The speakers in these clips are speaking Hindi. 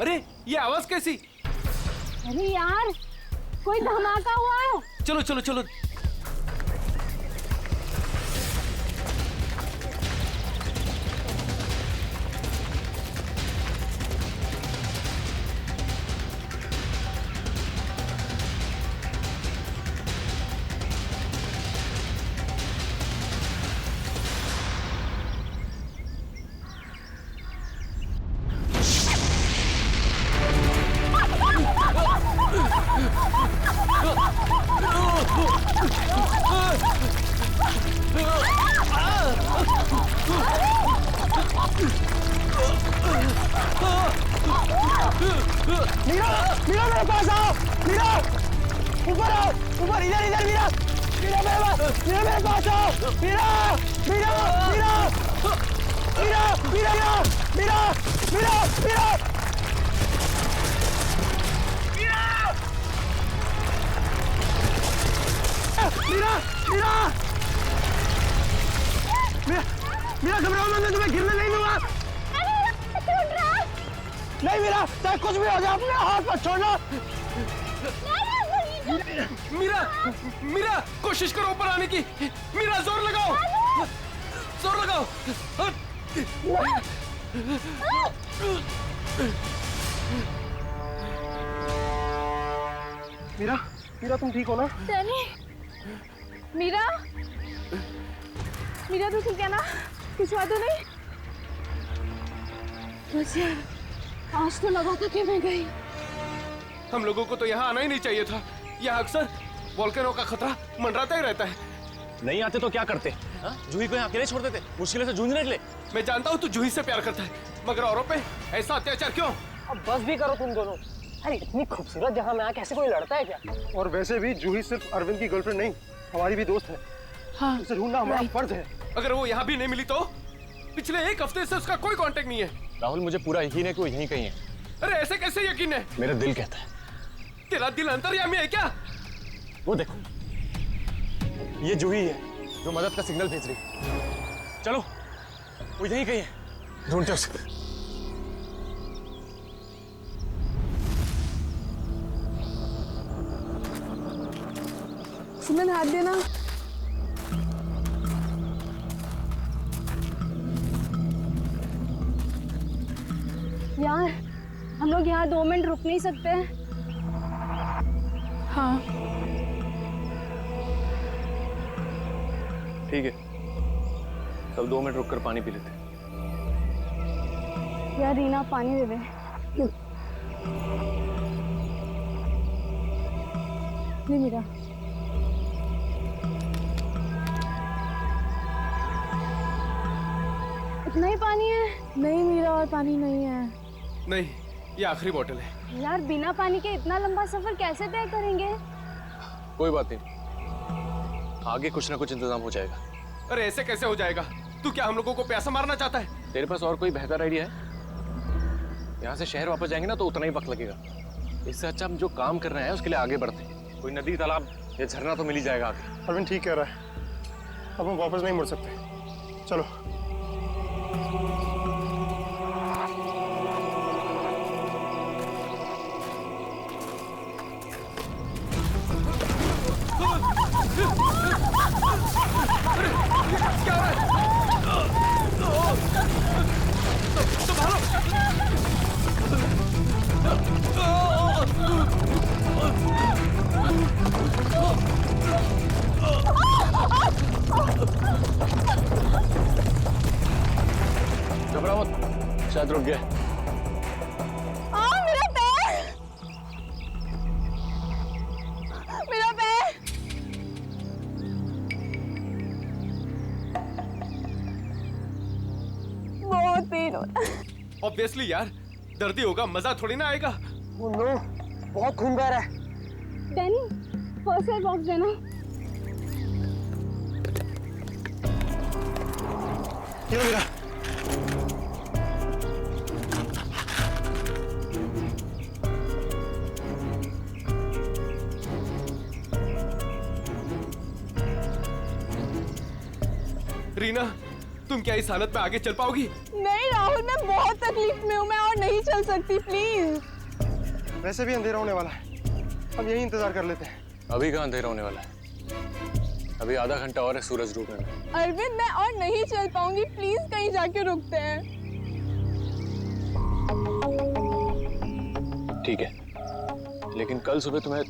अरे ये आवाज कैसी? अरे यार कोई धमाका हुआ है। चलो चलो चलो। मीरा, मीरा मेरे पास आओ। मीरा ऊपर आओ, ऊपर इधर इधर। मीरा, मीरा मेरे पास आओ। मीरा, मीरा, मीरा, मीरा, मीरा, मीरा, मीरा, मीरा, मीरा, मीरा, मीरा घबराओ मत, मैं तुम्हें गिरने नहीं दूंगा। नहीं मीरा, चाहे कुछ भी हो जाए अपने हाथ मत छोड़ना। मीरा, मीरा कोशिश करो ऊपर आने की। मीरा जोर लगाओ, जोर लगाओ। मीरा, मीरा तुम ठीक हो ना? डैनी, मीरा, मीरा तो ठीक है ना? कुछ बात तो नहीं? बस यार, आज तो लगा था कि मैं गई। हम लोगों को तो यहाँ आना ही नहीं चाहिए था। यहाँ अक्सर वोल्केनो का खतरा मंडराता ही रहता है। नहीं आते तो क्या करते? जूही को यहाँ अकेले छोड़ देते, मुश्किल से जूझने के लिए। मैं जानता हूँ तू जूही से प्यार करता है, मगर औरों पे ऐसा अत्याचार क्यों? अब बस भी करो तुम दोनों। अरे इतनी खूबसूरत जहाँ में कैसे कोई लड़ता है क्या? और वैसे भी जूही सिर्फ अरविंद की गर्लफ्रेंड नहीं, हमारी भी दोस्त है। हाँ, उसे ढूंढना हमारा फर्ज है। अगर वो यहाँ भी नहीं मिली तो? पिछले एक हफ्ते से उसका कोई कांटेक्ट नहीं है। राहुल, मुझे पूरा यकीन है कि वो यहीं कहीं है। अरे ऐसे कैसे यकीन है? मेरा दिल कहता है। तेरा दिल अंतर्यामी है क्या? वो देखो, ये जूही है जो मदद का सिग्नल भेज रही है। चलो, वो यहीं कहीं है, ढूंढते उसे। सुमन हाथ देना। यार हम लोग यहाँ 2 मिनट रुक नहीं सकते? हाँ ठीक है, सब 2 मिनट रुककर पानी पी लेते। यार रीना पानी दे दे। नहीं मीरा, इतना ही पानी है? नहीं मीरा, और पानी नहीं है। नहीं, ये आखिरी बोतल है। यार बिना पानी के इतना लंबा सफर कैसे तय करेंगे? कोई बात नहीं, आगे कुछ ना कुछ इंतजाम हो जाएगा। अरे ऐसे कैसे हो जाएगा? तू क्या हम लोगों को प्यासा मारना चाहता है? तेरे पास और कोई बेहतर आइडिया है? यहाँ से शहर वापस जाएंगे ना तो उतना ही वक्त लगेगा। इससे अच्छा हम जो काम कर रहे हैं उसके लिए आगे बढ़ते हैं। कोई नदी, तालाब या झरना तो मिल ही जाएगा आगे। अरविंद ठीक कह रहा है, अब हम वापस नहीं मुड़ सकते। चलो। क्या हो रहा है? घबराओ मत, शायद रुक गया। मेरा पैर, मेरा पैर। बहुत पेन हो रहा है। ऑब्वियसली यार, दर्द ही होगा, मजा थोड़ी ना आएगा। ओ नो, बहुत खून बह रहा है। डैनी, फर्स्ट एड बॉक्स देना। ये लो मीरा। रीना, तुम क्या इस हालत में आगे चल पाओगी? नहीं राहुल, मैं बहुत तकलीफ में हूँ, मैं और नहीं चल चल सकती, प्लीज। वैसे भी अंधेरा होने वाला है, अब यही इंतजार कर लेते हैं। अभी कहाँ अंधेरा होने वाला है? अभी आधा घंटा और है सूरज डूबने में। अरविंद, मैं और नहीं चल पाऊंगी, प्लीज कहीं जाके रुकते हैं। ठीक है, लेकिन कल सुबह तुम्हें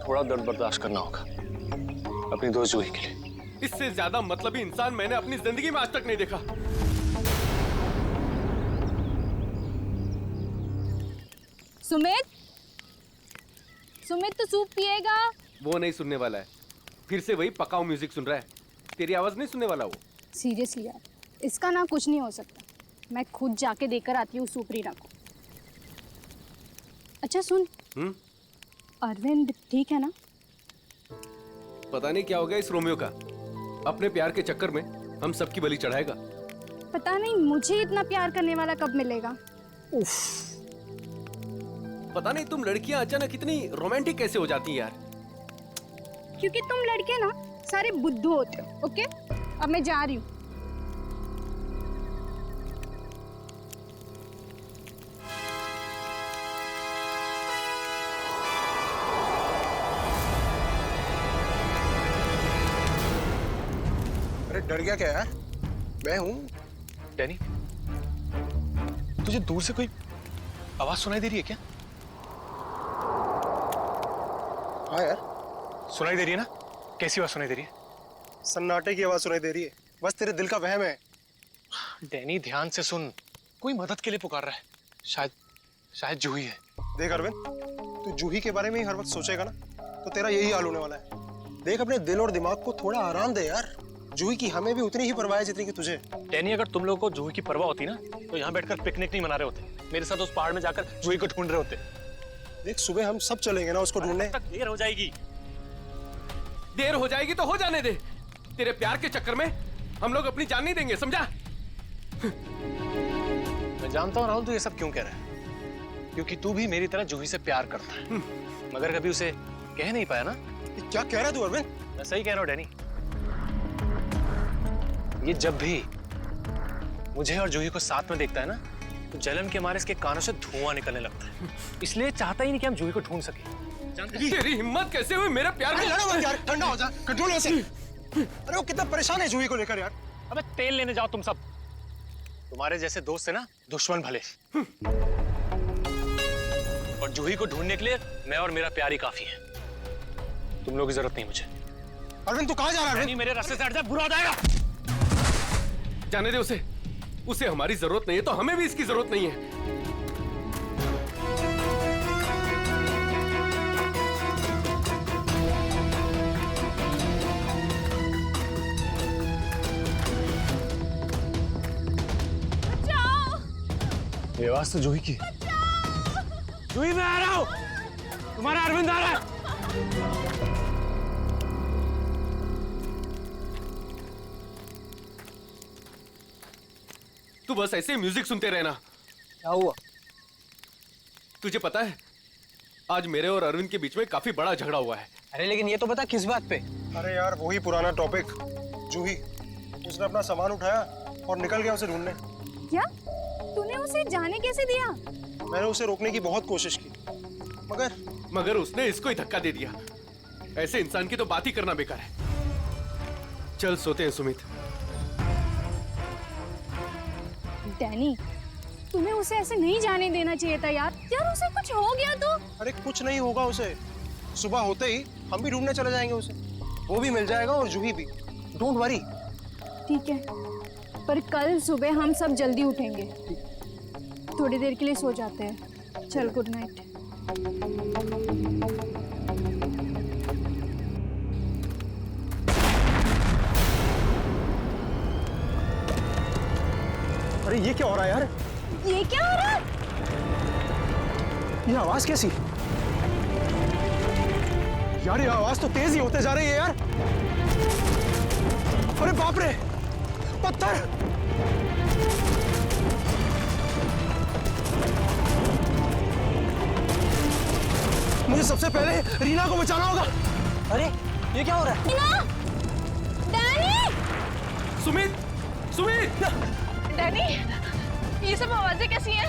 थोड़ा दर्द बर्दाश्त करना होगा अपनी दोस्त जूही के लिए। इससे ज्यादा मतलबी इंसान मैंने अपनी जिंदगी में आज तक नहीं देखा। सुमित, सुमित तो सूप पिएगा? वो नहीं सुनने वाला है, फिर से वही पकाऊ म्यूजिक सुन रहा है। तेरी आवाज नहीं सुनने वाला वो। सीरियसली यार, इसका ना कुछ नहीं हो सकता। मैं खुद जाके देकर आती हूँ सूप रीना को। अच्छा सुन, अरविंद ठीक है ना? पता नहीं क्या हो गया इस रोमियो का, अपने प्यार के चक्कर में हम सबकी बलि चढ़ाएगा। पता नहीं मुझे इतना प्यार करने वाला कब मिलेगा। पता नहीं तुम लड़कियां अचानक इतनी रोमांटिक कैसे हो जाती हैं यार। क्योंकि तुम लड़के ना सारे बुद्धू होते हो। ओके, अब मैं जा रही हूँ। अरे डर गया क्या यार? मैं हूँ। डैनी, तुझे दूर से कोई आवाज सुनाई दे रही है क्या? हाँ यार, सुनाई दे रही है ना? कैसी आवाज सुनाई दे रही है? सन्नाटे की आवाज सुनाई दे रही है। बस तेरे दिल का वहम है। डैनी ध्यान से सुन, कोई मदद के लिए पुकार रहा है। शायद जूही है। देख अरविंद, तू जूही के बारे में ही हर वक्त सोचेगा ना, तो तेरा यही हाल होने वाला है। देख, अपने दिल और दिमाग को थोड़ा आराम दे यार। जूही की हमें भी उतनी ही परवाह है जितनी कि तुझे। डैनी, अगर तुम लोगों को जूही की परवाह होती ना, तो यहाँ बैठकर पिकनिक नहीं मना रहे होते, मेरे साथ उस पहाड़ में जाकर जूही को ढूंढ रहे होते। देख, सुबह हम सब चलेंगे ना उसको ढूंढने। तक देर हो जाएगी। देर हो जाएगी तो हो जाने दे। तेरे प्यार के चक्कर में हम लोग अपनी जान नहीं देंगे, समझा? मैं जानता हूँ राहुल, तू ये सब क्यों कह रहा है, क्योंकि तू भी मेरी तरह जूही से प्यार करता है, मगर कभी उसे कह नहीं पाया ना। क्या कह रहा है तू अरविंद? मैं सही कह रहा हूँ डैनी। ये जब भी मुझे और जूही को साथ में देखता है ना, तो जलन के मारे इसके कानों से धुआं निकलने लगता है। इसलिए चाहता ही नहीं कि हम जूही को ढूंढ सके। तेरी हिम्मत कैसे हुई मेरे प्यार में? लड़ो मत यार, ठंडा हो जा, कंट्रोल हो से। अरे वो कितना परेशान है जूही को लेकर यार। अबे तेल लेने जाओ तुम सब। तुम्हारे जैसे दोस्त है ना, दुश्मन भले। और जूही को ढूंढने के लिए मैं और मेरा प्यार ही काफी है। तुम लोगों की जरूरत नहीं मुझे। अरविंद, तू कहाँ जा रहा है? मेरे रास्ते से हट जा, बुरा हो जाएगा। जाने दे उसे। उसे हमारी जरूरत नहीं है तो हमें भी इसकी जरूरत नहीं है। ये आवाज तो जूही की। जूही, मैं आ रहा हूं। तुम्हारा अरविंद आ रहा है। तू बस ऐसे म्यूजिक सुनते रहना। क्या हुआ? तुझे पता है, आज मेरे और अरविंद के बीच में काफी बड़ा झगड़ा हुआ है। अरे लेकिन ये तो बता किस बात पे? अरे यार, वही पुराना टॉपिक। जूही, उसने अपना सामान उठाया और निकल गया उसे ढूंढने। क्या? तूने उसे जाने कैसे दिया? मैंने उसे रोकने की बहुत कोशिश की, मगर उसने इसको ही धक्का दे दिया। ऐसे इंसान की तो बात ही करना बेकार है। चल सोते हैं सुमित। डैनी, तुम्हें उसे ऐसे नहीं जाने देना चाहिए था यार। यार उसे कुछ हो गया तो? अरे कुछ नहीं होगा उसे। सुबह होते ही हम भी ढूंढने चले जाएंगे उसे। वो भी मिल जाएगा और जूही भी। Don't worry. ठीक है, पर कल सुबह हम सब जल्दी उठेंगे। थोड़ी देर के लिए सो जाते हैं। चल, गुड नाइट। अरे ये क्या हो रहा है यार? ये क्या हो रहा है? ये आवाज कैसी? यार ये आवाज तो तेज ही होते जा रही है यार। अरे बाप रे, पत्थर! मुझे सबसे पहले रीना को बचाना होगा। अरे ये क्या हो रहा है? रीना! डैनी! सुमित! सुमित! डैनी, ये सब आवाजें कैसी हैं?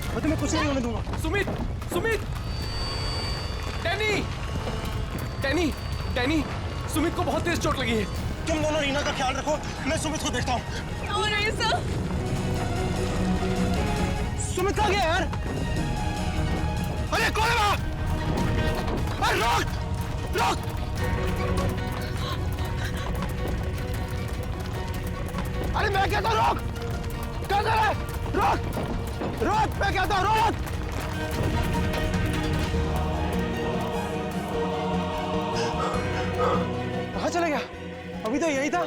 मैं तुम्हें कुछ नहीं होने दूंगा। Sumit, Sumit, Danny, Danny, Danny, Sumit को बहुत तेज चोट लगी है। तुम दोनों रीना का ख्याल रखो, मैं सुमित को देखता हूँ। सुमित कहाँ गया यार? अरे कौन है वहाँ? अरे रोक! रोक! अरे मैं कहता हूँ रोक! कहाँ जा रहा है? रोक! रोक! मैं कहता हूँ रोक! कहाँ चला गया? अभी तो यही था।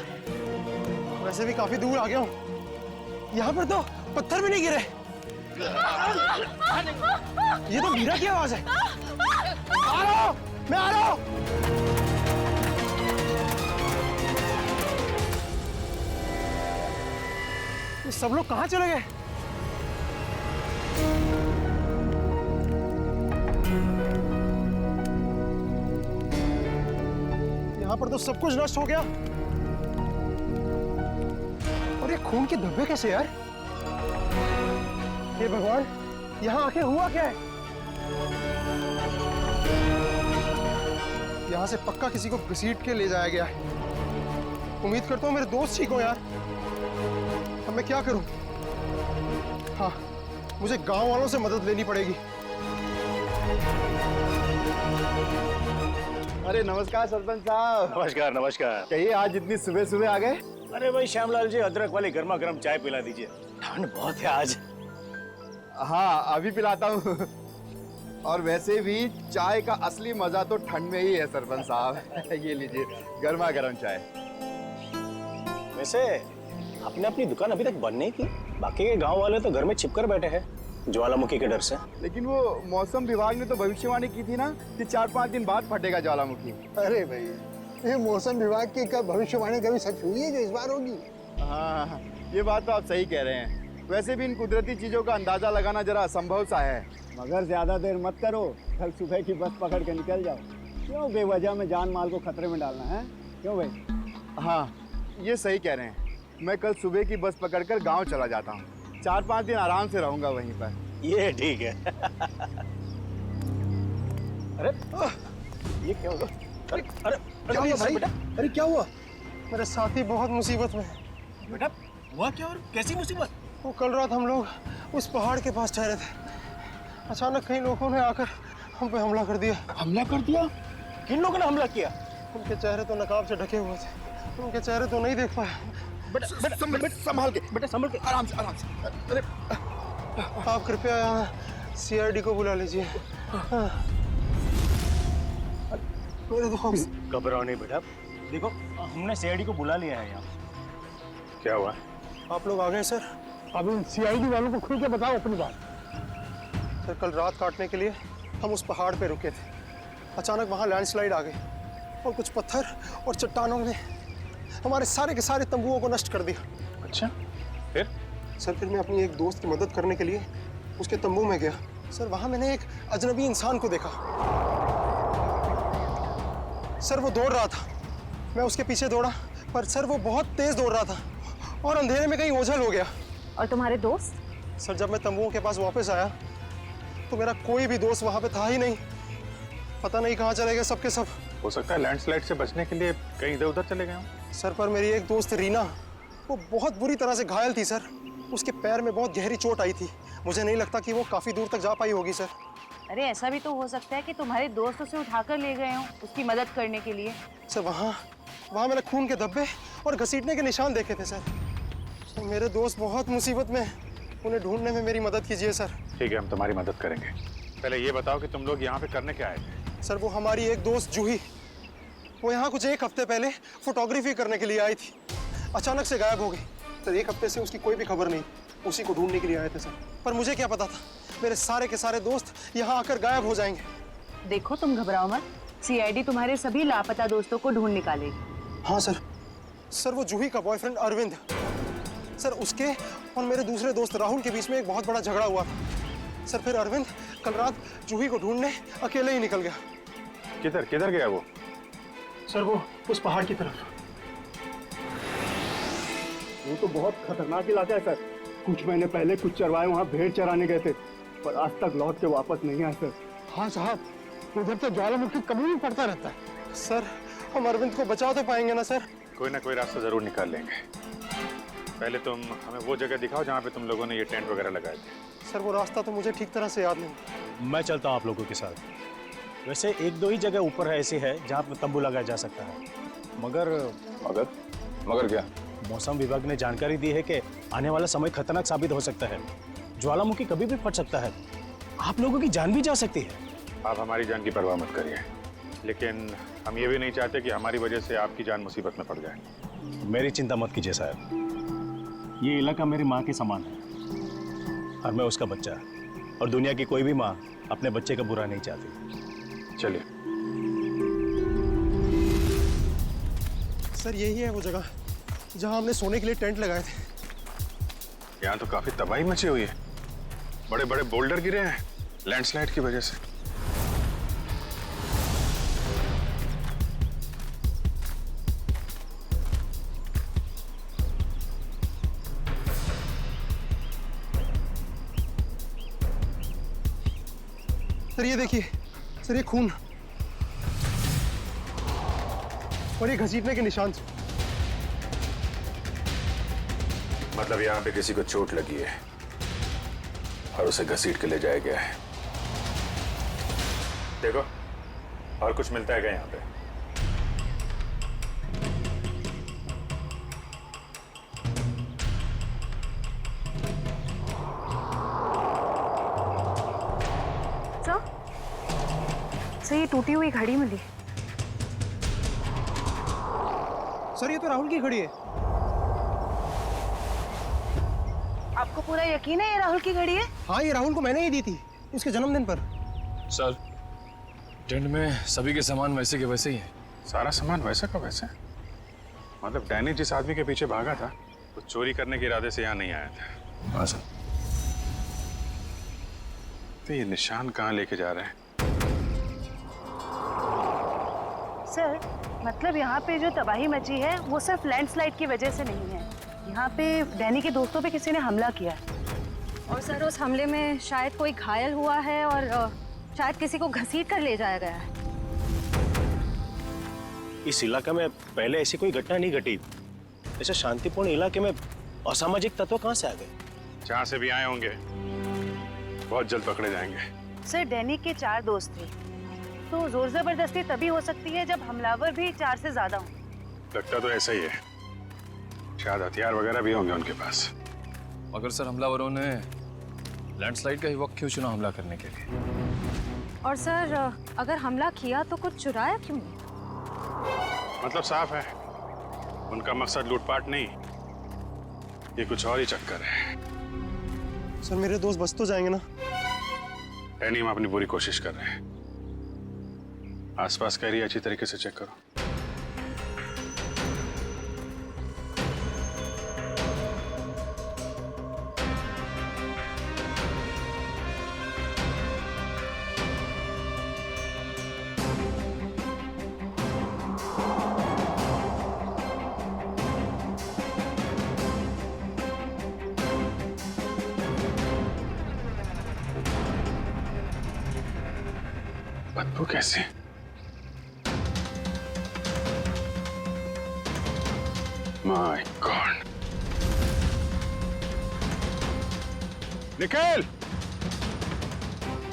वैसे भी काफी दूर आ गया हूँ। यहाँ पर तो पत्थर भी नहीं गिरे। ये तो मीरा की आवाज है। आ रहा हूँ, मैं आ रहा हूँ। ये सब लोग कहाँ चले गए? यहाँ पर तो सब कुछ नष्ट हो गया। और ये खून के धब्बे कैसे यार? हे भगवान, यहाँ आके हुआ क्या है? यहाँ से पक्का किसी को घसीट के ले जाया गया है। उम्मीद करता हूँ मेरे दोस्त ठीक हो यार। अब मैं क्या करूं? हाँ, मुझे गांव वालों से मदद लेनी पड़ेगी। अरे नमस्कार सरपंच साहब। नमस्कार नमस्कार। कहिए आज इतनी सुबह सुबह आ गए? अरे भाई श्यामलाल जी, अदरक वाली गर्मा गर्म चाय पिला दीजिए, ठंड बहुत है आज। हाँ अभी पिलाता हूँ। और वैसे भी चाय का असली मजा तो ठंड में ही है सरपंच साहब। ये लीजिए गर्मा गर्म चाय। वैसे आपने अपनी दुकान अभी तक बंद नहीं की? बाकी के गांव वाले तो घर में छिपकर बैठे हैं ज्वालामुखी के डर से। लेकिन वो मौसम विभाग ने तो भविष्यवाणी की थी ना कि 4-5 दिन बाद फटेगा ज्वालामुखी। अरे भाई, ये मौसम विभाग की कब भविष्यवाणी कभी सच हुई है जो इस बार होगी? हाँ ये बात तो आप सही कह रहे हैं। वैसे भी इन कुदरती चीजों का अंदाजा लगाना जरा असंभव सा है। मगर ज्यादा देर मत करो, कल सुबह की बस पकड़ के निकल जाओ। क्यों बेवजह में जान माल को खतरे में डालना है? क्यों भाई? हाँ ये सही कह रहे हैं। मैं कल सुबह की बस पकड़कर गांव चला जाता हूँ। 4-5 दिन आराम से रहूंगा वहीं पर। ये ठीक है। अरे ये क्या हुआ? अरे अरे क्या हुआ भाई? अरे क्या हुआ? मेरे साथी बहुत मुसीबत में है। बेटा हुआ क्या और कैसी मुसीबत? वो कल रात हम लोग उस पहाड़ के पास ठहरे थे। अचानक कई लोगों ने आकर हम पे हमला कर दिया। हमला कर दिया? किन लोगों ने हमला किया? उनके चेहरे तो नकाब से ढके हुए थे। उनके चेहरे तो नहीं देख पाया। संभाल के बेटा, संभाल के, आराम से आराम से। अरे आप कृपया यहाँ सीआईडी को बुला लीजिए। मेरे दोस्त, घबराओ नहीं बेटा, देखो हमने सीआईडी को बुला लिया है यहाँ। क्या हुआ? आप लोग आ गए सर? अब इन सीआईडी वालों को खुल के बताओ अपनी बात। सर कल रात काटने के लिए हम उस पहाड़ पे रुके थे। अचानक वहाँ लैंडस्लाइड आ गई और कुछ पत्थर और चट्टानों ने हमारे सारे के सारे तंबुओं को नष्ट कर दिया। अच्छा फिर? सर फिर मैं अपनी एक दोस्त की मदद करने के लिए उसके तंबू में गया। सर वहाँ मैंने एक अजनबी इंसान को देखा। सर वो दौड़ रहा था, मैं उसके पीछे दौड़ा, पर सर वो बहुत तेज दौड़ रहा था और अंधेरे में कहीं ओझल हो गया। और तुम्हारे दोस्त? सर जब मैं तंबुओं के पास वापस आया तो मेरा कोई भी दोस्त वहाँ पे था ही नहीं। पता नहीं कहाँ चले गए सबके सब। हो सकता है लैंडस्लाइड से बचने के लिए कहीं इधर उधर चले गए हों। सर पर मेरी एक दोस्त रीना, वो बहुत बुरी तरह से घायल थी सर। उसके पैर में बहुत गहरी चोट आई थी। मुझे नहीं लगता कि वो काफी दूर तक जा पाई होगी सर। अरे ऐसा भी तो हो सकता है कि तुम्हारे दोस्त उसे उठाकर ले गए हों उसकी मदद करने के लिए। सर वहाँ मैंने खून के धब्बे और घसीटने के निशान देखे थे सर। मेरे दोस्त बहुत मुसीबत में हैं। उन्हें ढूंढने में मेरी मदद कीजिए सर। ठीक है, हम तुम्हारी मदद करेंगे। पहले ये बताओ कि तुम लोग यहाँ पे करने क्या आए थे? सर वो हमारी एक दोस्त जूही, वो यहाँ कुछ 1 हफ्ते पहले फोटोग्राफी करने के लिए आई थी। अचानक से गायब हो गई। सर 1 हफ्ते से उसकी कोई भी खबर नहीं। उसी को ढूंढने के लिए आए थे सर। पर मुझे क्या पता था मेरे सारे के सारे दोस्त यहाँ आकर गायब हो जाएंगे। देखो तुम घबराओ मत, सीआईडी तुम्हारे सभी लापता दोस्तों को ढूंढ निकालेगी। हाँ सर। सर वो जूही का बॉयफ्रेंड अरविंद, सर उसके और मेरे दूसरे दोस्त राहुल के बीच में एक बहुत बड़ा झगड़ा हुआ था। सर फिर अरविंद कल रात जूही को ढूंढने अकेले ही निकल गया। किधर किधर गया वो? सर वो उस पहाड़ की तरफ। वो तो बहुत खतरनाक इलाका है सर। कुछ महीने पहले कुछ चरवाहे वहाँ भेड़ चराने गए थे, पर आज तक लौट के वापस नहीं आए सर। हाँ साहब, उधर तो ज्वालामुखी कभी भी पड़ता रहता है। सर, हम अरविंद को बचा तो पाएंगे ना सर? कोई ना कोई रास्ता जरूर निकाल लेंगे। पहले तुम हमें वो जगह दिखाओ जहाँ पे तुम लोगों ने ये टेंट वगैरह लगाए थे। सर, वो रास्ता तो मुझे ठीक तरह से याद नहीं। मैं चलता हूँ आप लोगों के साथ। वैसे एक दो ही जगह ऊपर है ऐसी है जहाँ पर तंबू लगाया जा सकता है, मगर मगर क्या? मौसम विभाग ने जानकारी दी है कि आने वाला समय खतरनाक साबित हो सकता है। ज्वालामुखी कभी भी फट सकता है, आप लोगों की जान भी जा सकती है। आप हमारी जान की परवाह मत करिए, लेकिन हम ये भी नहीं चाहते कि हमारी वजह से आपकी जान मुसीबत में पड़ जाए। मेरी चिंता मत कीजिए साहब, ये इलाका मेरी माँ के समान है और मैं उसका बच्चा, और दुनिया की कोई भी माँ अपने बच्चे का बुरा नहीं चाहती। चलिए। सर, यही है वो जगह जहां हमने सोने के लिए टेंट लगाए थे। यहाँ तो काफी तबाही मची हुई है, बड़े बड़े बोल्डर गिरे हैं लैंडस्लाइड की वजह से। सर, ये देखिए सर, ये खून और ये घसीटने के निशान। मतलब यहाँ पे किसी को चोट लगी है और उसे घसीट के ले जाया गया है। देखो, और कुछ मिलता है क्या यहाँ पे? सर, ये टूटी हुई घड़ी मिली। सर, ये तो राहुल की घड़ी है। आपको पूरा यकीन है ये राहुल की घड़ी है? हाँ, ये राहुल को मैंने ही दी थी उसके जन्मदिन पर। सर, टेंट में सभी के सामान वैसे के वैसे ही है। सारा सामान वैसा का वैसा? मतलब डैनी जिस आदमी के पीछे भागा था वो चोरी करने के इरादे से यहाँ नहीं आया था। हाँ सर। तो ये निशान कहाँ लेके जा रहे हैं? सर, मतलब यहाँ पे जो तबाही मची है वो सिर्फ लैंडस्लाइड की वजह से नहीं है। यहाँ पे डैनी के दोस्तों पे किसी ने हमला किया है। और सर, उस हमले में शायद कोई घायल हुआ है और शायद किसी को घसीट कर ले जाया गया है। इस इलाके में पहले ऐसी कोई घटना नहीं घटी। ऐसे शांतिपूर्ण इलाके में असामाजिक तत्व कहाँ से आ गए? जहाँ से भी आए होंगे बहुत जल्द पकड़े जाएंगे। सर, डैनी के 4 दोस्त थे, तो जोर जबरदस्ती तभी हो सकती है जब हमलावर भी 4 से ज्यादा हों। लगता तो ऐसा ही है, शायद हथियार वगैरह भी होंगे उनके पास। मगर सर, हमलावरों ने लैंडस्लाइड का ही वक्त क्यों चुना हमला करने के लिए? और सर, अगर हमला किया तो कुछ चुराया क्यों नहीं? मतलब साफ है, उनका मकसद लूटपाट नहीं, ये कुछ और ही चक्कर है। सर, मेरे दोस्त बच तो जाएंगे ना? डैनी, हम अपनी पूरी कोशिश कर रहे हैं। आसपास का एरिया अच्छी तरीके से चेक करो। बदबू कैसे? My God! निखिल,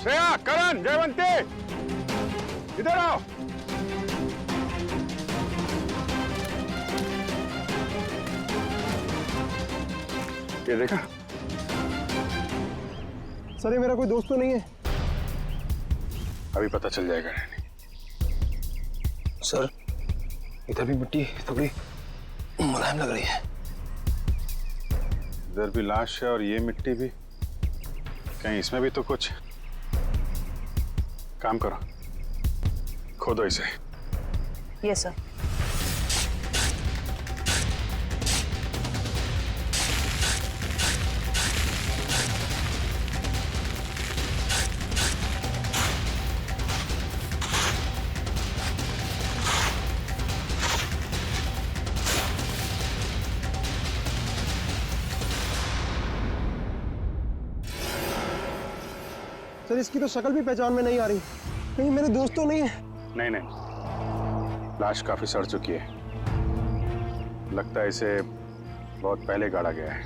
श्रेया, करण, जयवंती, इधर आओ। ये देखा? सर, ये मेरा कोई दोस्त तो नहीं है? अभी पता चल जाएगा डैनी। सर, इधर भी मिट्टी थोड़ी मुलायम लग रही है। इधर भी लाश है और ये मिट्टी भी। कहीं इसमें भी तो कुछ। काम करो, खोदो इसे। Yes sir. सर इसकी तो शक्ल भी पहचान में नहीं आ रही, कहीं मेरे दोस्त तो नहीं है? नहीं नहीं, लाश काफी सड़ चुकी है। लगता है इसे बहुत पहले गाड़ा गया है।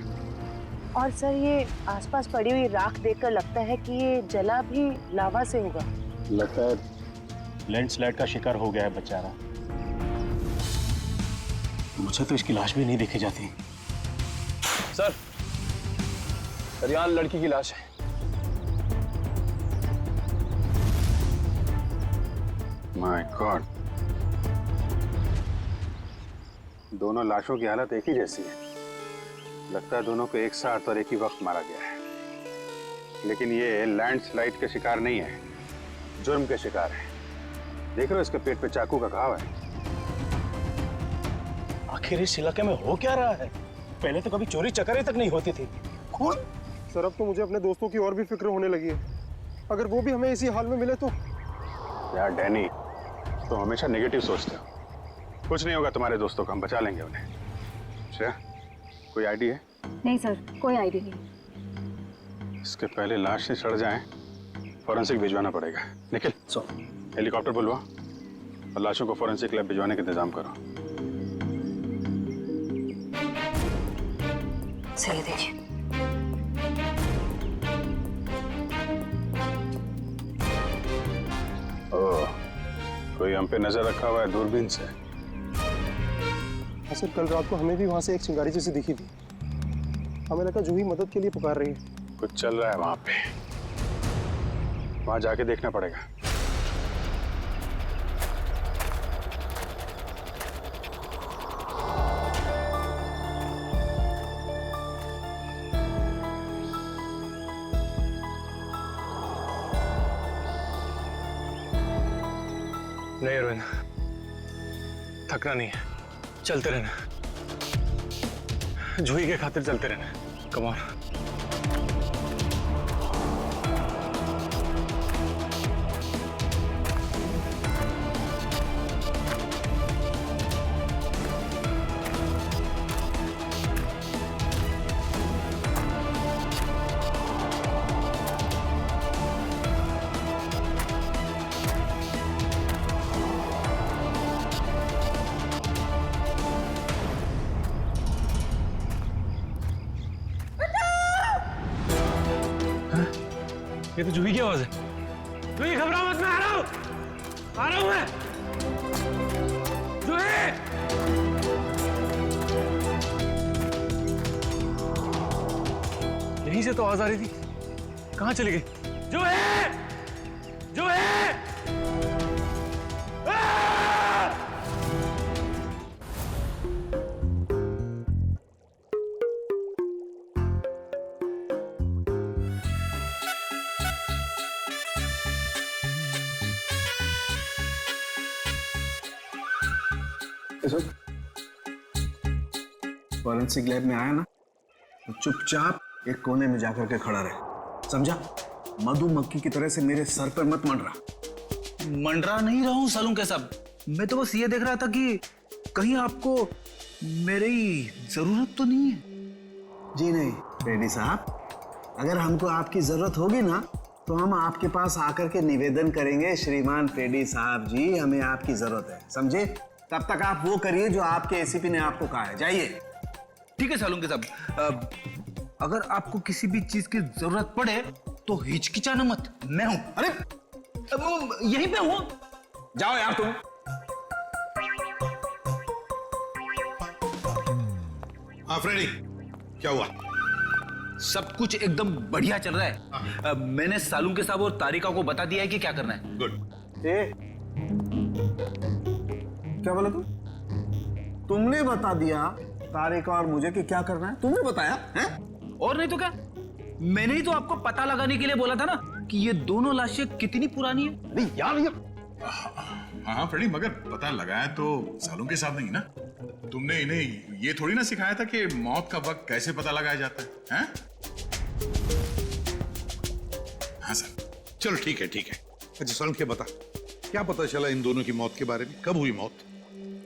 और सर ये आसपास पड़ी हुई राख देखकर लगता है कि ये जला भी लावा से होगा। लगता है लैंडस्लाइड का शिकार हो गया है बेचारा। मुझे तो इसकी लाश भी नहीं देखी जाती। सर यहाँ लड़की की लाश है। माय गॉड, दोनों लाशों की हालत एक ही जैसी है। लगता है दोनों को एक साथ और एक ही वक्त मारा गया है। लेकिन ये लैंडस्लाइड के शिकार नहीं है, जुर्म के शिकार है। देख रहे हो इसके पेट पे चाकू का घाव है। आखिर इस इलाके में हो क्या रहा है? पहले तो कभी चोरी चकारी तक नहीं होती थी। खून? सर अब तो मुझे अपने दोस्तों की और भी फिक्र होने लगी है। अगर वो भी हमें इसी हाल में मिले तो। यार डैनी, तो हमेशा नेगेटिव सोचते हो। कुछ नहीं होगा तुम्हारे दोस्तों को, हम बचा लेंगे उन्हें। श्रेया, कोई आईडी है? नहीं सर, कोई आईडी नहीं। इसके पहले लाश से सड़ जाए, फॉरेंसिक भिजवाना पड़ेगा। निखिल, हेलीकॉप्टर बुलवा और लाशों को फॉरेंसिक लैब भिजवाने का इंतजाम करो। सही देखिए। ओह, कोई हम पे नजर रखा हुआ है दूरबीन से। हाँ सर, कल रात को हमें भी वहां से एक चिंगारी जैसी दिखी थी। हमें लगा जूही मदद के लिए पुकार रही है। कुछ चल रहा है वहां पे, वहां जाके देखना पड़ेगा। नहीं अरविंद, थकना नहीं है, चलते रहना। जूही के खातिर चलते रहना। Come on. ये तो जूही की आवाज है। जूही घबराओ मत, मैं आ रहा हूं मैं। जूही! यहीं से तो आवाज आ रही थी, कहां चली गई? जूही! जूही! फॉरेंसिक लैब में आया ना तो चुपचाप एक कोने में जाकर के खड़ा रहे, समझा? मधुमक्खी की तरह से मेरे सर पर मत मंडरा। मंडरा नहीं रहा हूं सालून के साहब, मैं तो बस ये देख रहा था कि कहीं आपको मेरी जरूरत तो नहीं है। जी नहीं रेड्डी साहब, अगर हमको आपकी जरूरत होगी ना तो हम आपके पास आकर के निवेदन करेंगे, श्रीमान रेड्डी साहब जी हमें आपकी जरूरत है, समझे? तब तक आप वो करिए जो आपके एसीपी ने आपको कहा है, जाइए। ठीक है सालून के साहब, अगर आपको किसी भी चीज की जरूरत पड़े तो हिचकिचाना मत, मैं हूं। अरे यहीं पे हूं, जाओ यार तुम। हाँ फ्रेडी, क्या हुआ? सब कुछ एकदम बढ़िया चल रहा है। मैंने सालून के साहब और तारिका को बता दिया है कि क्या करना है। गुड। क्या बोला तुमने बता दिया तारिका और मुझे कि क्या करना है? तुमने बताया है? और नहीं तो क्या, मैंने ही तो आपको पता लगाने के लिए बोला था ना कि ये दोनों लाशें कितनी पुरानी है। नहीं यार ये हाँ फ्रेडी, मगर पता लगाया तो सालों के साथ नहीं ना। तुमने इन्हें ये थोड़ी ना सिखाया था कि मौत का वक्त कैसे पता लगाया जाता है, हैं? हाँ सर, चलो ठीक है ठीक है। अच्छा सालों के बता, क्या पता चला इन दोनों की मौत के बारे में? कब हुई मौत?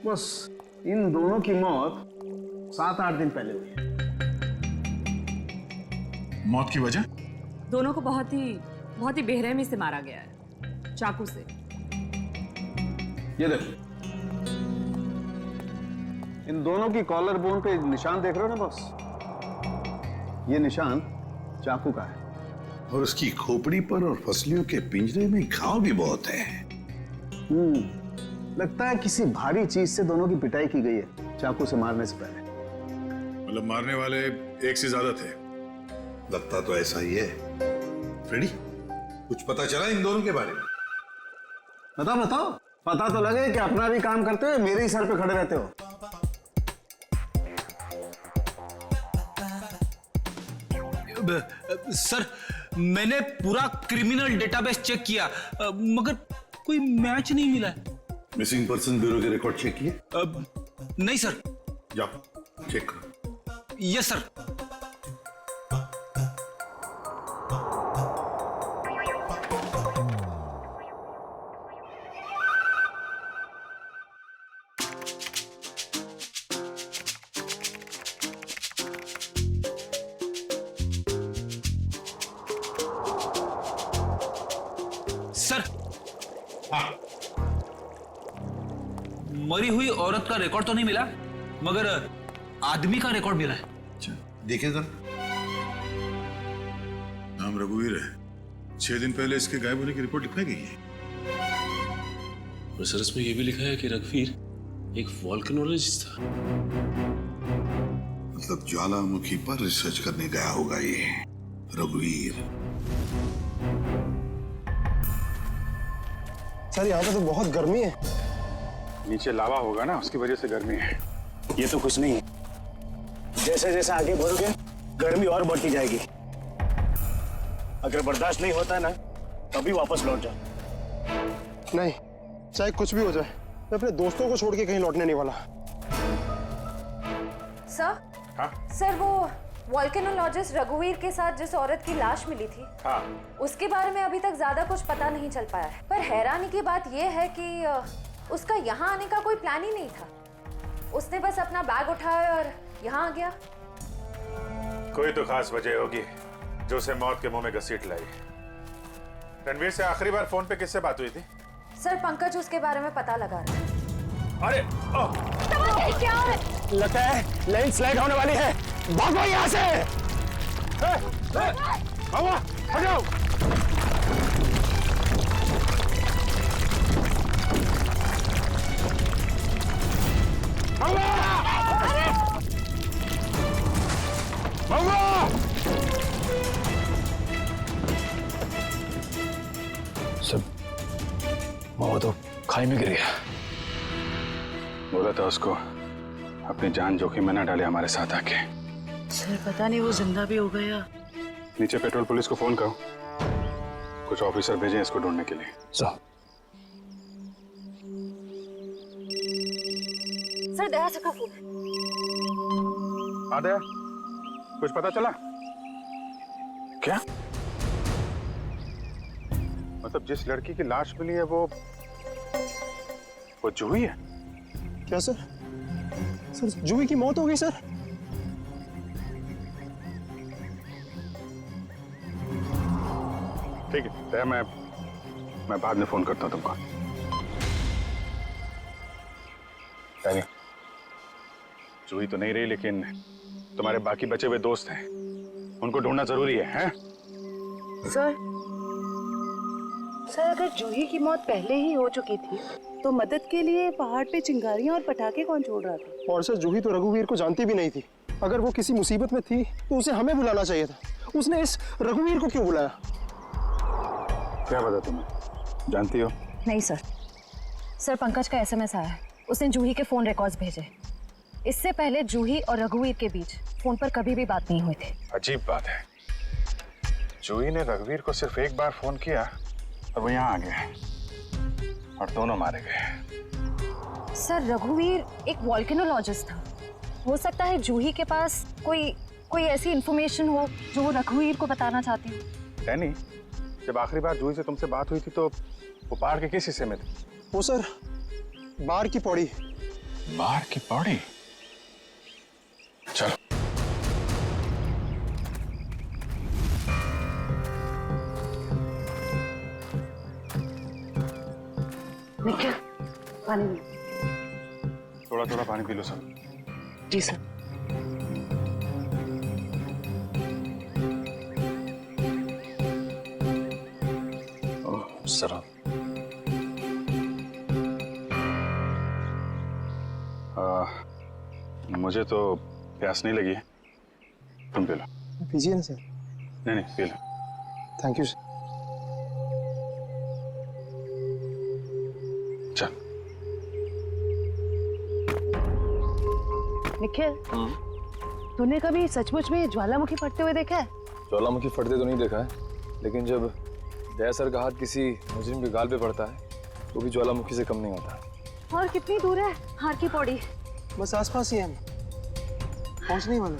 बस इन दोनों की मौत 7-8 दिन पहले हुई। मौत की वजह? दोनों को बहुत ही बहुत ही बेरहमी से मारा गया है, चाकू से। ये देखो, इन दोनों की कॉलर बोन पे निशान देख रहे हो ना बॉस? ये निशान चाकू का है। और उसकी खोपड़ी पर और फसलियों के पिंजरे में घाव भी बहुत है। लगता है किसी भारी चीज से दोनों की पिटाई की गई है चाकू से मारने से पहले। मतलब मारने वाले एक से ज्यादा थे? लगता तो ऐसा ही है। फ्रेडी, कुछ पता चला इन दोनों के बारे में? बताओ, पता तो लगे कि अपना भी काम करते हो, मेरे ही सर पे खड़े रहते हो। सर, मैंने पूरा क्रिमिनल डेटाबेस चेक किया, मगर कोई मैच नहीं मिला है। मिसिंग पर्सन ब्यूरो के रिकॉर्ड चेक किए? नहीं सर। जाओ चेक करो। Yes sir. सर, मरी हुई औरत का रिकॉर्ड तो नहीं मिला, मगर आदमी का रिकॉर्ड मिला है। अच्छा, देखिए सर। नाम रघुवीर है। 6 दिन पहले इसके गायब होने की रिपोर्ट लिखाई गई है। और सर इसमें यह भी लिखा है कि रघुवीर एक वॉल्केनोलॉजिस्ट था। मतलब ज्वालामुखी पर रिसर्च करने गया होगा ये रघुवीर। सर यहाँ पे तो बहुत गर्मी है। नीचे लावा होगा ना, उसकी वजह से गर्मी है। ये तो कुछ नहीं, जैसे जैसे आगे बढ़ोगे गर्मी और बढ़ती जाएगी। अगर बर्दाश्त नहीं होता ना, तभी वापस लौट जाओ। नहीं, चाहे कुछ भी हो जाए, मैं अपने दोस्तों को छोड़ के कहीं लौटने नहीं वाला। सर? हाँ? सर, वो वॉल्केनोलॉजिस्ट रघुवीर के साथ जिस औरत की लाश मिली थी, हाँ, उसके बारे में अभी तक ज्यादा कुछ पता नहीं चल पाया है। पर हैरानी की बात यह है कि उसका यहाँ आने का कोई प्लान ही नहीं था। उसने बस अपना बैग उठाया और यहाँ आ गया। कोई तो खास वजह होगी जो उसे मौत के मुंह में घसीट लाई। रणवीर से आखिरी बार फोन पे किससे बात हुई थी? सर, पंकज उसके बारे में पता लगा रहा है। अरे क्या है? लगता है लैंडस्लाइड होने वाली है। भागो यहाँ से! हटाओ! सब वो तो खाई में गिर गया। बोला था उसको अपनी जान जोखिम में न डाले हमारे साथ आके। सर, पता नहीं वो जिंदा भी हो गया। नीचे पेट्रोल पुलिस को फोन करो, कुछ ऑफिसर भेजें इसको ढूंढने के लिए। सर, दया से फोन। हाँ दया, कुछ पता चला क्या? मतलब जिस लड़की की लाश मिली है वो जूही है क्या सर? सर, जूही की मौत हो गई सर। ठीक है दया, मैं बाद में फोन करता हूँ तुमको। जूही तो नहीं रही, लेकिन तुम्हारे बाकी बचे हुए दोस्त हैं, उनको ढूंढना जरूरी है, हैं? सर, अगर जूही की मौत पहले ही हो चुकी थी तो मदद के लिए पहाड़ पे चिंगारियां और पटाखे कौन छोड़ रहा था? और सर, जूही तो रघुवीर को जानती भी नहीं थी। अगर वो किसी मुसीबत में थी तो उसे हमें बुलाना चाहिए था। उसने इस रघुवीर को क्यों बुलाया? क्या पता तुम्हें, जानती हो? नहीं सर। सर, पंकज का एसएमएस आया है, उसने जूही के फोन रिकॉर्ड्स भेजे। इससे पहले जूही और रघुवीर के बीच फोन पर कभी भी बात नहीं हुई थी। अजीब बात है, जूही ने रघुवीर को सिर्फ एक बार फोन किया और वो यहाँ आ गया और दोनों मारे गए। सर, रघुवीर एक वॉल्केनोलॉजिस्ट था। हो सकता है जूही के पास कोई ऐसी इंफॉर्मेशन हो जो वो रघुवीर को बताना चाहती हो। डैनी, जब आखिरी बार जूही से तुमसे बात हुई थी तो वो पहाड़ के किस हिस्से में थी? वो सर, बाहर की पौड़ी। बाहर की पौड़ी? चलो। निखिल पानी लो। थोड़ा थोड़ा पानी पी लो सब। जी सर। सर मुझे तो प्यास नहीं लगी है, तुम पी लो। पीजिए ना सर। नहीं नहीं P low. Thank you sir. चल। निखिल तूने कभी सचमुच में ज्वालामुखी फटते हुए देखा है? ज्वालामुखी फटते तो नहीं देखा है, लेकिन जब दया सर का हाथ किसी मुजरिम के गाल पे पड़ता है तो भी ज्वालामुखी से कम नहीं होता। और कितनी दूर है हार की पौड़ी? बस आसपास ही है, हम पहुंचने वाले।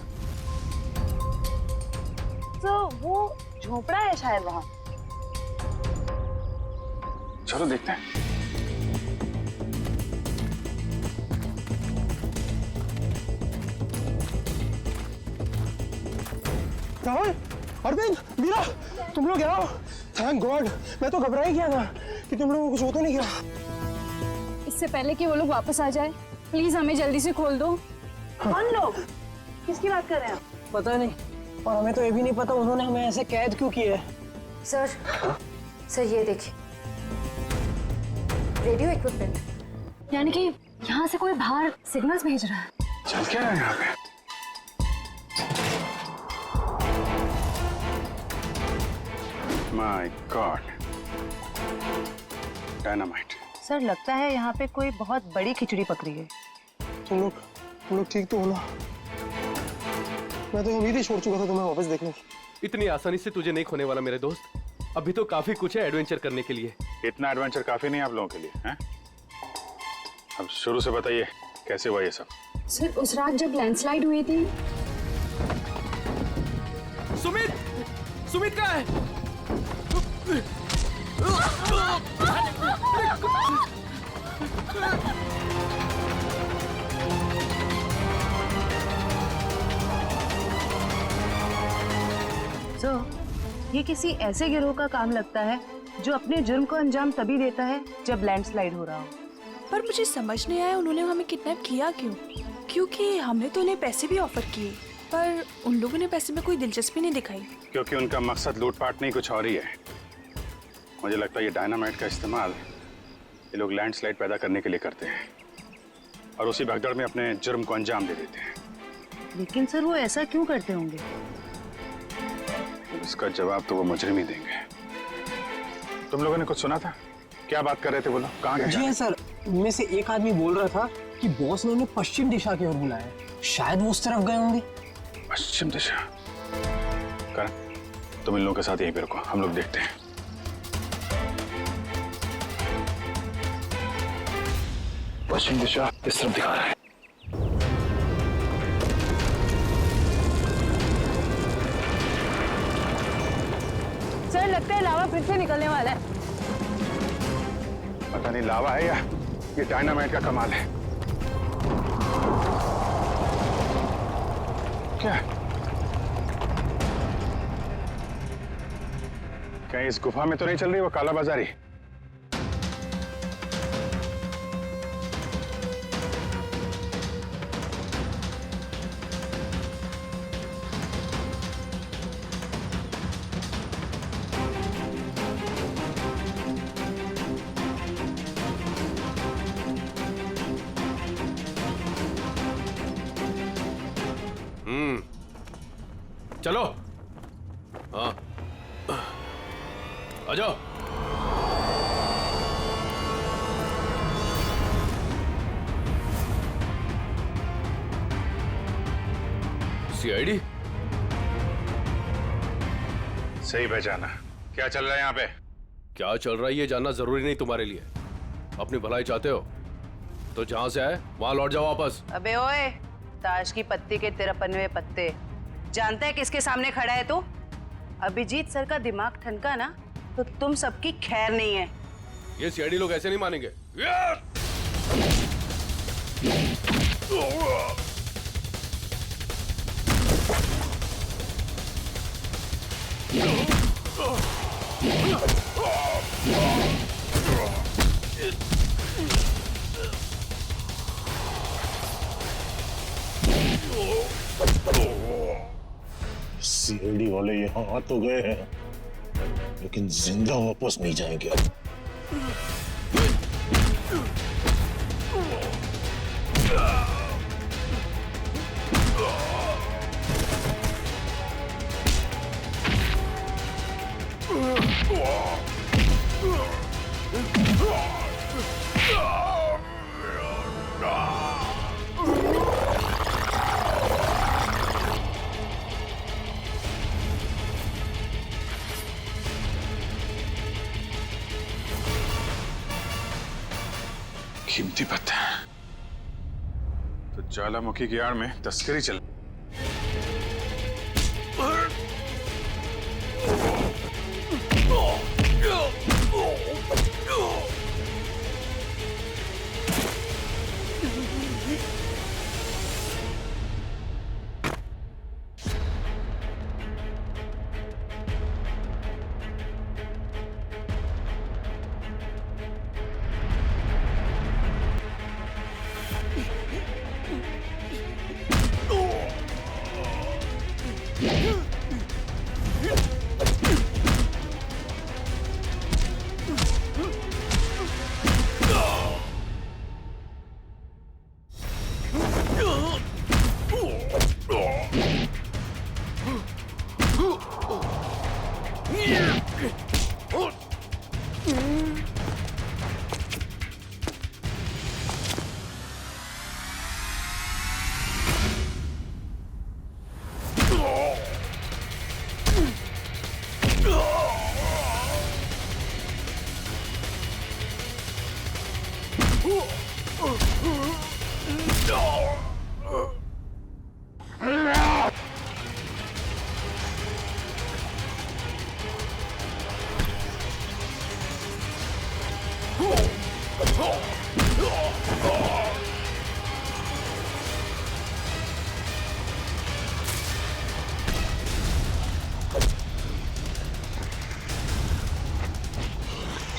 तो वो झोपड़ा है शायद वहाँ। चलो देखते हैं। राहुल, अरविंद, मीरा, तुम लोग यहाँ हो? थैंक गॉड, मैं तो घबरा ही गया था कि तुम लोगों को कुछ हो तो नहीं गया। इससे पहले कि वो लोग वापस आ जाए, प्लीज हमें जल्दी से खोल दो। कौन लोग? किसकी बात कर रहे हैं? पता नहीं, और हमें तो ये भी नहीं पता उन्होंने हमें ऐसे कैद क्यों किया है। सर, सर ये देखिए, रेडियो इक्विपमेंट, यानी कि यहाँ से कोई बाहर सिग्नल्स भेज रहा है। चल क्या है यहाँ पे? My God, dynamite. सर लगता है यहाँ पे कोई बहुत बड़ी खिचड़ी पकड़ी है। तुम लोग ठीक तो हो ना? मैं तो उम्मीद ही छोड़ चुका था तुम्हें वापस देखने की। इतनी आसानी से तुझे नहीं खोने वाला मेरे दोस्त। अभी तो काफी कुछ है एडवेंचर करने के लिए। इतना एडवेंचर काफी नहीं है आप लोगों के लिए, हैं? अब शुरू से बताइए कैसे हुआ ये सब? सर उस रात जब लैंडस्लाइड हुई थी। सुमित कहाँ है? तो ये किसी ऐसे गिरोह का काम लगता है जो अपने जुर्म को अंजाम तभी देता है जब लैंडस्लाइड हो रहा हो। पर मुझे समझ नहीं आया उन्होंने हमें किडनैप किया क्यों? क्योंकि हमने तो उन्हें पैसे भी ऑफर किए, पर उन लोगों ने पैसे में कोई दिलचस्पी नहीं दिखाई। क्योंकि उनका मकसद लूटपाट नहीं कुछ और ही है। मुझे लगता है ये डायनामाइट का इस्तेमाल ये लोग लैंडस्लाइड पैदा करने के लिए करते हैं और उसी भगदड़ में अपने जुर्म को अंजाम दे देते हैं। लेकिन सर वो ऐसा क्यों करते होंगे? इसका जवाब तो वो मुजरिम ही देंगे। तुम लोगों ने कुछ सुना था? क्या बात कर रहे थे वो लोग? कहाँ गए? जी हाँ सर, उनमें से एक आदमी बोल रहा था कि बॉस ने उन्हें पश्चिम दिशा की ओर बुलाया, शायद वो उस तरफ गए होंगे। पश्चिम दिशा? करण, तुम इन लोगों के साथ यहीं पे रुको, हम लोग देखते हैं। पश्चिम दिशा इस तरफ दिखा रहा है। सर लगता है लावा फिर से निकलने वाला है। पता नहीं लावा है या ये डायनामाइट का कमाल है। क्या कहीं इस गुफा में तो नहीं चल रही वो काला बाजारी? चलो। हाँ आ जाओ। सीआईडी? सही पहचाना। क्या चल रहा है यहाँ पे? क्या चल रहा है ये जानना जरूरी नहीं तुम्हारे लिए। अपनी भलाई चाहते हो तो जहां से आए वहां लौट जाओ वापस। अबे ओए, ताश की पत्ती के 53वें पत्ते, जानता है किसके सामने खड़ा है तू? अभिजीत सर का दिमाग ठनका ना तो तुम सबकी खैर नहीं है। ये सीआईडी लोग ऐसे नहीं मानेंगे। सीआईडी वाले यहाँ आ तो गए हैं, लेकिन जिंदा वापस नहीं जाएंगे। कीमती पत्थर तो ज्वालामुखी की आड़ में तस्करी चल।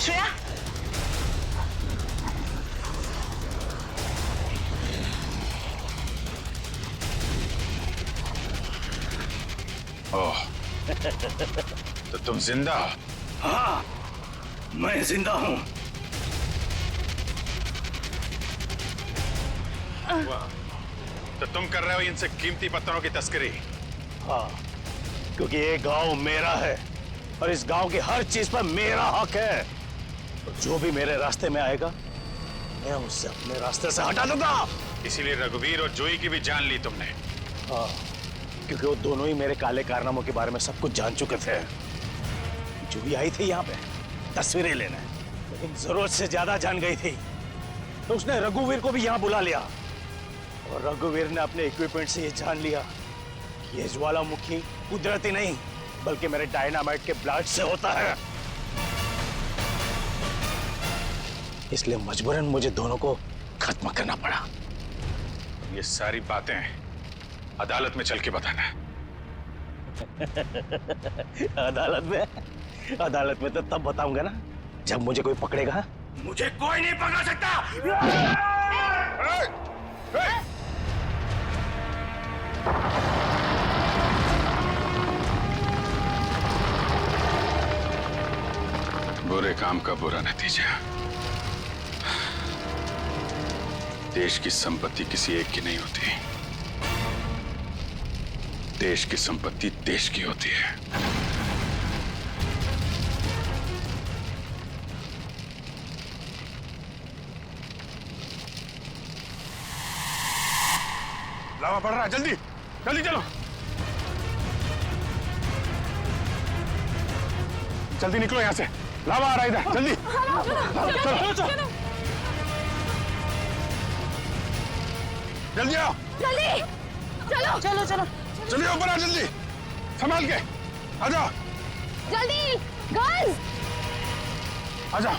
श्रेया, ओह, तो तुम जिंदा हो? हाँ, मैं जिंदा हूं। तो तुम कर रहे हो इनसे कीमती पत्थरों की तस्करी? हाँ, क्योंकि ये गांव मेरा है और इस गांव की हर चीज पर मेरा हक है। तो जो भी मेरे रास्ते में आएगा, मैं उससे अपने रास्ते से हटा दूंगा। इसीलिए रघुवीर और जूही की भी जान ली तुमने? हाँ, क्योंकि वो दोनों ही मेरे काले कारनामों के बारे में सब कुछ जान चुके थे। जूही आई थी यहाँ पे तस्वीरें लेने, लेकिन जरूरत से ज्यादा जान गई थी, तो उसने रघुवीर को भी यहाँ बुला लिया और रघुवीर ने अपने इक्विपमेंट से ये जान लिया कि ये ज्वालामुखी कुदरती नहीं बल्कि मेरे डायनामाइट के ब्लास्ट से होता है। इसलिए मजबूरन मुझे दोनों को खत्म करना पड़ा। ये सारी बातें अदालत में चल के बताना। अदालत में तो तब बताऊंगा ना जब मुझे कोई पकड़ेगा। मुझे कोई नहीं पकड़ सकता। बुरे काम का बुरा नतीजा। देश की संपत्ति किसी एक की नहीं होती, देश की संपत्ति देश की होती है। लावा पड़ रहा है, जल्दी जल्दी चलो, जल्दी निकलो यहाँ से, लावा आ रहा है इधर, जल्दी चलो चलो जल्दी आओ, जल्दी चलो चलो चलो चलिए ऊपर आ, जल्दी संभाल के आ जाओ, जल्दी गर्ल्स आ जाओ।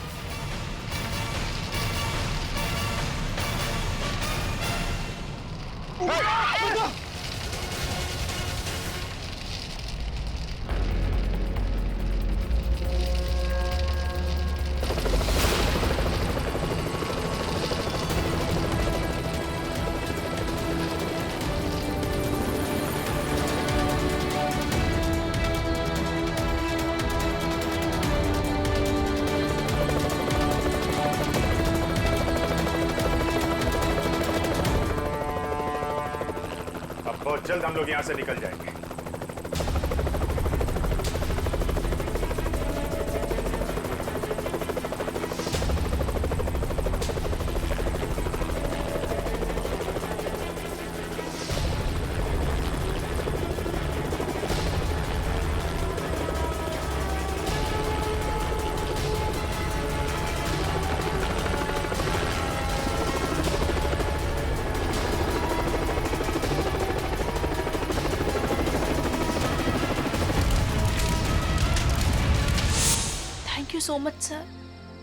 बहुत जल्द हम लोग यहाँ से निकल जाएंगे। Thank you so much sir.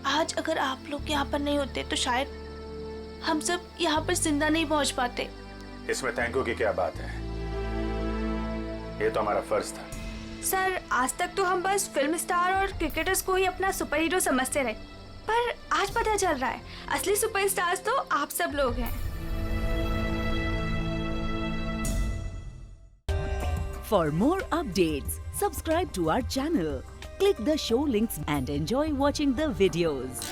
आज अगर आप लोग यहाँ पर नहीं होते तो शायद हम सब यहाँ पर जिंदा नहीं पहुँच पाते। इसमें थैंक यू की क्या बात है, ये तो हमारा फर्ज था। सर आज तक तो हम बस फिल्म स्टार और क्रिकेटर्स को ही अपना सुपर हीरो समझते रहे, पर आज पता चल रहा है असली सुपरस्टार्स तो आप सब लोग हैं। For more updates, subscribe to our channel, click the show links and enjoy watching the videos.